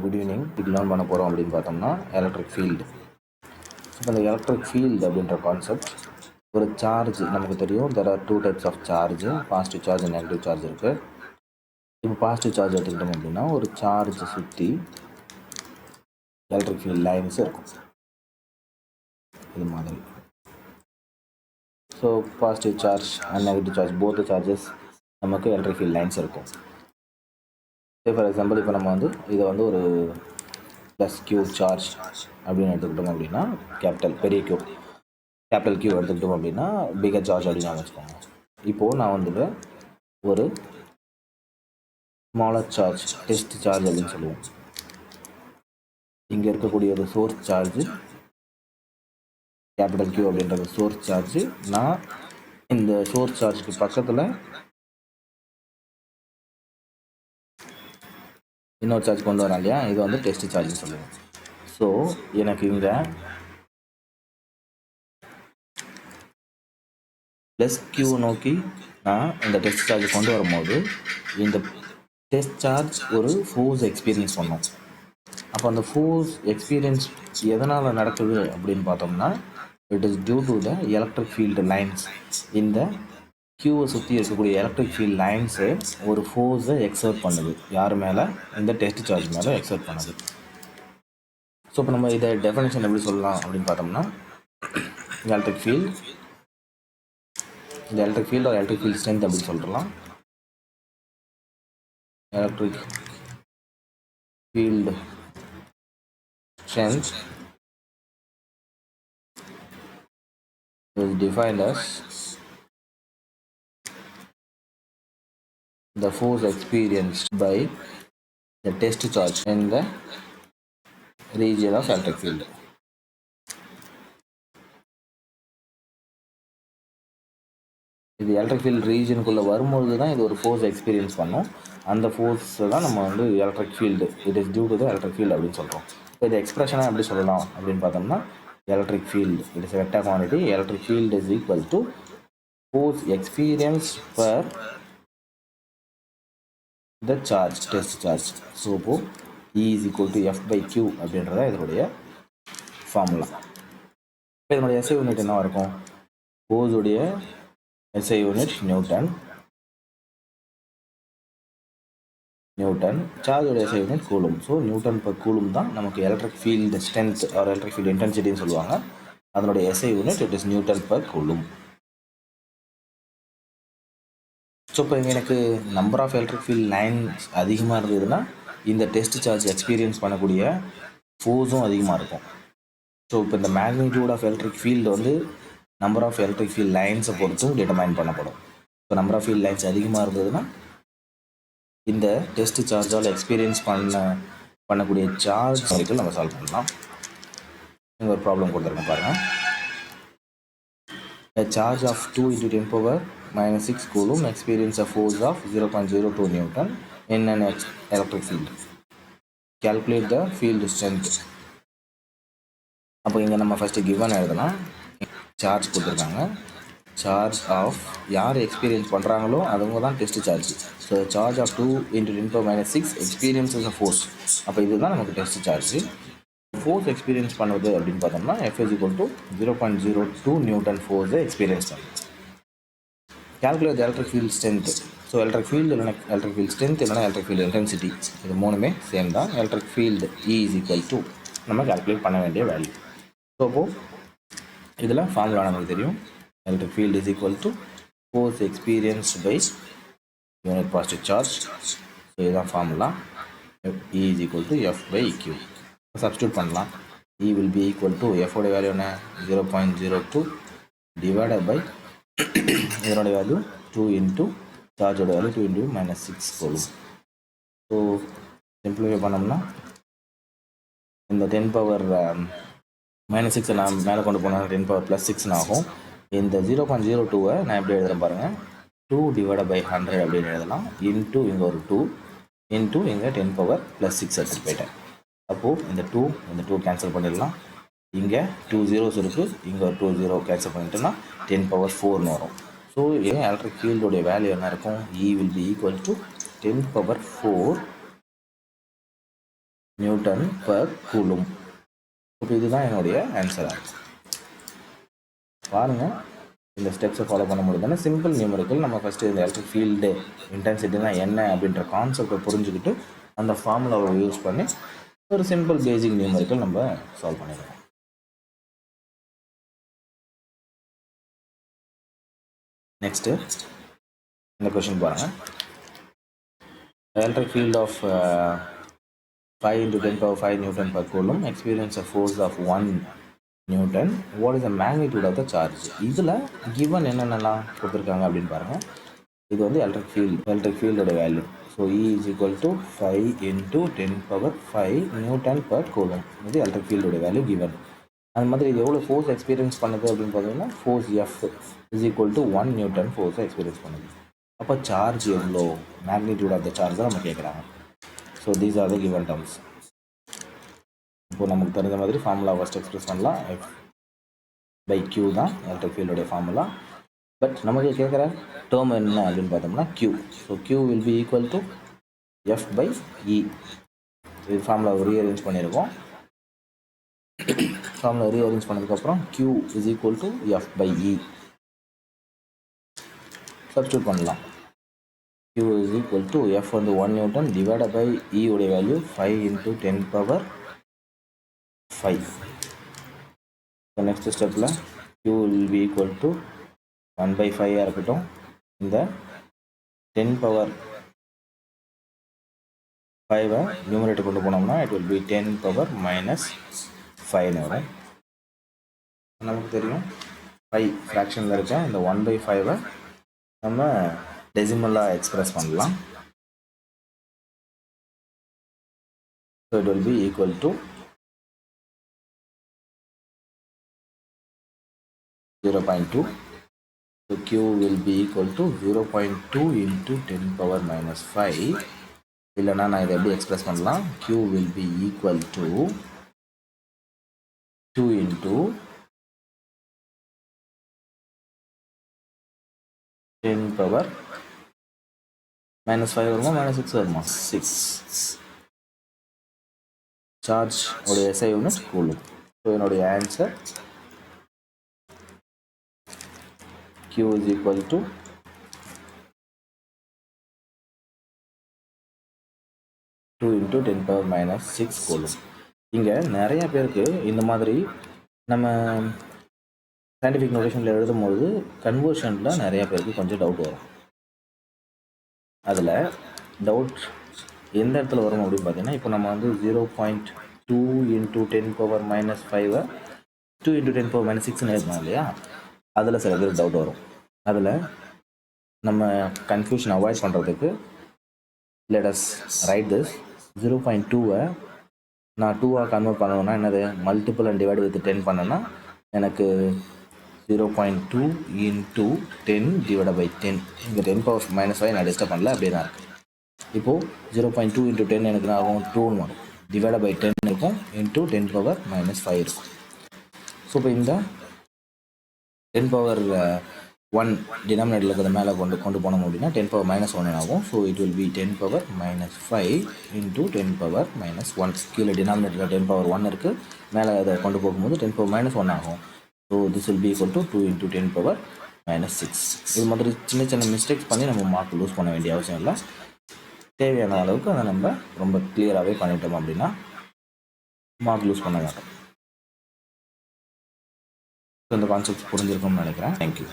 Good evening. இது learn பண்ண போகிறோம் அப்படின்னு பார்த்தோம்னா எலக்ட்ரிக் ஃபீல்டு. இப்போ இந்த எலக்ட்ரிக் ஃபீல்டு அப்படின்ற கான்செப்ட், ஒரு சார்ஜ் நமக்கு தெரியும். There are 2 types of charge, positive charge and negative charge இருக்குது. இப்போ பாசிட்டிவ் சார்ஜ் எடுத்துக்கிட்டோம் அப்படின்னா ஒரு சார்ஜ் சுற்றி எலக்ட்ரிக் ஃபீல்ட் லைன்ஸ் இருக்கும் இது மாதிரி. So positive charge and negative charge both charges நமக்கு எலக்ட்ரிக் ஃபீல்ட் லைன்ஸ் இருக்கும். ஃபார் எக்ஸாம்பிள் இப்போ நம்ம இதை ஒரு ப்ளஸ் கியூ சார்ஜ் அப்படின்னு எடுத்துக்கிட்டோம் அப்படின்னா பெரிய கேபிட்டல் கியூ எடுத்துக்கிட்டோம் அப்படின்னா பிகர் சார்ஜ் அப்படின்னு வச்சுக்கோங்க. இப்போது நான் ஒரு ஸ்மாலர் சார்ஜ் டெஸ்ட் சார்ஜ் அப்படின்னு சொல்லுவோம். இங்கே இருக்கக்கூடிய ஒரு சோர்ஸ் சார்ஜ் கேபிட்டல் கியூ அப்படின்றது சோர்ஸ் சார்ஜ். நான் இந்த சோர்ஸ் சார்ஜுக்கு பக்கத்தில் இன்னொரு சார்ஜ் கொண்டு வரேன் இல்லையா, இது டெஸ்ட் சார்ஜ்னு சொல்லுவோம். ஸோ எனக்கு இங்கே ப்ளஸ் கியூ நோக்கி நான் இந்த டெஸ்ட் சார்ஜ் கொண்டு வரும்போது இந்த டெஸ்ட் சார்ஜ் ஒரு ஃபோர்ஸ் எக்ஸ்பீரியன்ஸ் பண்ணோம். அப்போ அந்த ஃபோர்ஸ் எக்ஸ்பீரியன்ஸ் எதனால் நடக்குது அப்படின்னு பார்த்தோம்னா, it is due to the electric field lines. இந்த கியூவை சுற்றி இருக்கக்கூடிய எலக்ட்ரிக் ஃபீல்ட் லைன்ஸு ஒரு ஃபோர்ஸை எக்ஸர்ட் பண்ணுது. யார் மேலே? இந்த டெஸ்ட் சார்ஜ் மேலே எக்ஸர்ட் பண்ணுது. ஸோ இப்போ நம்ம இதை டெஃபினேஷன் எப்படி சொல்லலாம் அப்படின்னு பார்த்தோம்னா, எலக்ட்ரிக் ஃபீல்டு ஒரு எலக்ட்ரிக் ஃபீல்ட் ஸ்ட்ரென்த் அப்படின்னு சொல்லிடலாம். Electric field strength is defined as the force experienced by the test charge in the region of electric field. இது எலக்ட்ரிக் ஃபீல்ட் ரீஜனுக்குள்ளே வரும்போது தான் இது ஒரு ஃபோர்ஸ் எக்ஸ்பீரியன்ஸ் பண்ணும். அந்த ஃபோர்ஸை தான் நம்ம electric field it is due to the electric field அப்படின்னு சொல்கிறோம். இப்போ இது எக்ஸ்பிரஷனாக எப்படி சொல்லலாம் அப்படின்னு பார்த்தோம்னா, electric field it is vector quantity. Electric field is equal to force experience per the charge test charge. So இப்போது E is equal to F/Q அப்படின்றத இதனுடைய ஃபார்முலா. இப்போ இதனுடைய எஸ்ஐ யூனிட் என்ன இருக்கும்? ஃபோர்ஸுடைய எஸ்ஐ யூனிட் நியூட்டன், சார்ஜோட SI unit coulomb. So newton per coulomb தான் நமக்கு electric field strength or electric field இன்டென்சிட்டின்னு சொல்லுவாங்க. அதனுடைய SI unit it is newton per coulomb. So இப்போ எனக்கு number of electric field lines அதிகமாக இருந்ததுன்னா இந்த டெஸ்ட் சார்ஜ் எக்ஸ்பீரியன்ஸ் பண்ணக்கூடிய ஃபோர்ஸும் அதிகமாக இருக்கும். ஸோ இப்போ இந்த magnitude of electric field number of electric field லைன்ஸை பொறுத்தும் டிட்டர்மைன் பண்ணப்படும். இப்போ நம்பர் ஆஃப் ஃபீல்ட் லைன்ஸ் அதிகமாக இருந்ததுன்னா இந்த டெஸ்ட் சார்ஜால் எக்ஸ்பீரியன்ஸ் பண்ணக்கூடிய சார்ஜ் வரைக்கும் நம்ம சால்வ் பண்ணலாம். இங்கே ஒரு ப்ராப்ளம் கொடுத்துருக்கேன் பாருங்கள். A charge of 2 × 10⁻⁻6 coulomb experience a force of 0.02 Newton in an electric field. Calculate the field strength. அப்போ இங்கே நம்ம ஃபஸ்ட்டு கிவன் எழுதலாம். சார்ஜ் கொடுத்துருக்காங்க. சார்ஜ் ஆஃப் யார் எக்ஸ்பீரியன்ஸ் பண்ணுறாங்களோ அதுவங்க தான் test charge. So charge of 2 × 10⁻⁶ experiences of force. அப்போ இதுதான் நமக்கு டெஸ்ட் சார்ஜ். ஃபோர்ஸ் எக்ஸ்பீரியன்ஸ் பண்ணுறது அப்படின்னு பார்த்தோம்னா F is equal to 0.02 newton ஃபோர்ஸை எக்ஸ்பீரியன்ஸ் பண்ணுது. Calculate electric field strength. So electric field இல்லைனா எலக்ட்ரிக் ஃபீல்ட் ஸ்ட்ரென்த் இல்லைனா எலக்ட்ரிக் ஃபீல்டு இன்டென்சிட்டி, இது மூணுமே சேம் தான். Electric field E is equal to நம்ம கால்குலேட் பண்ண வேண்டிய வேல்யூ. ஸோ அப்போது இதில் ஃபார்முலா நமக்கு தெரியும். Electric field is equal to force experienced by unit positive charge. So இதுதான் formula. E is equal to F/Q. Substitute பண்ணலாம். E will be equal to F-ஓட value என்ன? 0.02 டிவைடட் பை இதனோட வேல்யூ 2 × சார்ஜோட வேல்யூ 2 × -6 போலும். So simplify பண்ணோம்னா இந்த 10⁻⁻6 நான் மேலே கொண்டு போனால் 10⁻+6 ஆகும். இந்த 0.02 நான் எப்படி எழுதுகிறேன் பாருங்கள். 2 / 100 அப்படின்னு எழுதலாம். இன்ட்டு இங்கே ஒரு 2 இன்ட்டு இங்கே 10⁻+6 எடுத்துகிட்டு போயிட்டேன். அப்போது இந்த 2 கேன்சல் பண்ணிடலாம். இங்கே 2 zeros இருக்குது, இங்கே ஒரு 2 0 கேன்சல் பண்ணிட்டோன்னா 10⁻4 வரும். ஸோ எலக்ட்ரிக் ஃபீல்டோடைய வேல்யூ என்ன இருக்கும்? E will be equal to 10⁻4 Newton per coulomb. இப்போ இதுதான் என்னுடைய ஆன்சராக இருக்கும். பாருங்கள், இந்த ஸ்டெப்ஸை ஃபாலோ பண்ண முடியுதுன்னா சிம்பிள் நியூமரிக்கல். நம்ம ஃபஸ்ட்டு இந்த எலக்ட்ரிக் ஃபீல்டு இன்டென்சிட்டினா என்ன அப்படின்ற கான்செப்டை புரிஞ்சுக்கிட்டு அந்த ஃபார்முலாவை யூஸ் பண்ணி ஒரு சிம்பிள் பேசிக் நியூமரிக்கல் நம்ம சால்வ் பண்ணிடுவோம். நெக்ஸ்ட்டு இந்த கொஷின் பாருங்கள். Electric field of 5 into 10 power 5 Newton per coulomb experience a force of 1 Newton. What is the magnitude of the charge? இதில் given என்னென்னலாம் கொடுத்துருக்காங்க அப்படின்னு பாருங்கள். இது வந்து எலக்ட்ரிக் ஃபீல்டோட value. So E is equal to 5 into 10 power 5 Newton per coulomb. இது electric ஃபீல்டோட வேல்யூ given. அது மாதிரி இது எவ்வளோ ஃபோர்ஸ் எக்ஸ்பீரியன்ஸ் பண்ணுது அப்படின்னு பார்த்தீங்கன்னா force F is equal to 1 Newton ஃபோர்ஸை எக்ஸ்பீரியன்ஸ் பண்ணுது. அப்போ சார்ஜ் எவ்வளோ, மேக்னிடியூட் ஆஃப் த சார்ஜ் தான் நம்ம கேட்குறாங்க. So these are the given terms. இப்போ நமக்கு தெரிஞ்ச மாதிரி ஃபார்முலா ஃபஸ்ட் எக்ஸ்பிரஸ் பண்ணலாம். F by Q தான் எலக்ட்ரிக் ஃபீல்டோடைய ஃபார்முலா. பட் நமக்கு கேட்குற டேர்ம் என்ன அப்படின்னு பார்த்தோம்னா Q. So Q will be equal to F by E. இது ஃபார்முலா ரீஅரேஞ்ச் பண்ணியிருக்கோம். ஃபார்முலா ரீஅரேஞ்ச் பண்ணதுக்கப்புறம் Q is equal to F by E substitute பண்ணலாம். Q is equal to F வந்து 1 Newton divided by E உடைய value 5 into 10 power 5. Next ஸ்டெப்பில் Q will be equal to 1 by 5 இருக்கட்டும். இந்த 10 power 5 numerator கொண்டு போனோம்னா it will be 10 power minus 5 வரும். நமக்கு தெரியும் 5 ஃப்ராக்ஷனில் இருக்க இந்த 1 by 5 நம்ம டெசிமலாக எக்ஸ்பிரஸ் பண்ணலாம். So it will be equal to 0.2. So Q will be equal to 0.2 into 10 power minus 5. இல்லைனா நான் இதை எப்படி எக்ஸ்பிரஸ் பண்ணலாம்? Q will be equal to 2 into 10 power minus 5 வருமா minus 6 வருமா? 6. சார்ஜ் உடைய SI யூனிட் கூலும். ஸோ என்னுடைய answer Q is equal to 2 into 10 power minus 6 coulomb. இங்கே நிறைய பேருக்கு இந்த மாதிரி நம்ம சயின்டிஃபிக் நோட்டேஷனில் எழுதும்போது கன்வர்ஷனில் நிறைய பேருக்கு கொஞ்சம் டவுட் வரும். அதில் டவுட் எந்த இடத்துல வரும் அப்படின்னு பார்த்தீங்கன்னா, இப்போ நம்ம வந்து 0.2 into 10 power minus 5 2 into 10 power minus 6 எழுதணும் இல்லையா? அதில் சில பேர் டவுட் வரும். அதில் நம்ம கன்ஃபியூஷன் அவாய்ட் பண்ணுறதுக்கு let us write this 0.2 நான் 2 கன்வெர்ட் பண்ணணும்னா என்னது, மல்டிபிள் அண்ட் டிவைட் வித் 10 பண்ணேன்னா எனக்கு 0.2 into 10 divided by 10. இங்கே 10 power minus 5 நான் டிஸ்டர்ப் பண்ணல, அப்படியே தான் இருக்குது. இப்போது 0.2 into 10 எனக்கு நான் ஆகும் 2 வரும், டிவைட் பை 10 இருக்கும், into 10 power minus 5 இருக்கும். ஸோ இப்போ இந்த 10 power 1 டினாமினேட்டரில் இருக்கிறத மேலே கொண்டு போனோம் அப்படின்னா 10 power minus 1 ஆகும். So it will be 10 power minus 5 into 10 power minus 1. கீழே டினாமினேட்டரில் 10 power 1 இருக்குது, மேலே அதை கொண்டு போகும்போது 10 power minus 1 ஆகும். So this will be equal to 2 into 10 power minus 6. இது மாதிரி சின்ன சின்ன மிஸ்டேக்ஸ் பண்ணி நம்ம மார்க் லூஸ் பண்ண வேண்டிய அவசியம் இல்லை. தேவையான அளவுக்கு அதை நம்ம ரொம்ப கிளியராகவே பண்ணிட்டோம் அப்படின்னா மார்க் லூஸ் பண்ண மாட்டோம். ஸோ இந்த கான்செப்ட் புரிஞ்சிருக்கும்னு நினைக்கிறேன். தேங்க்யூ.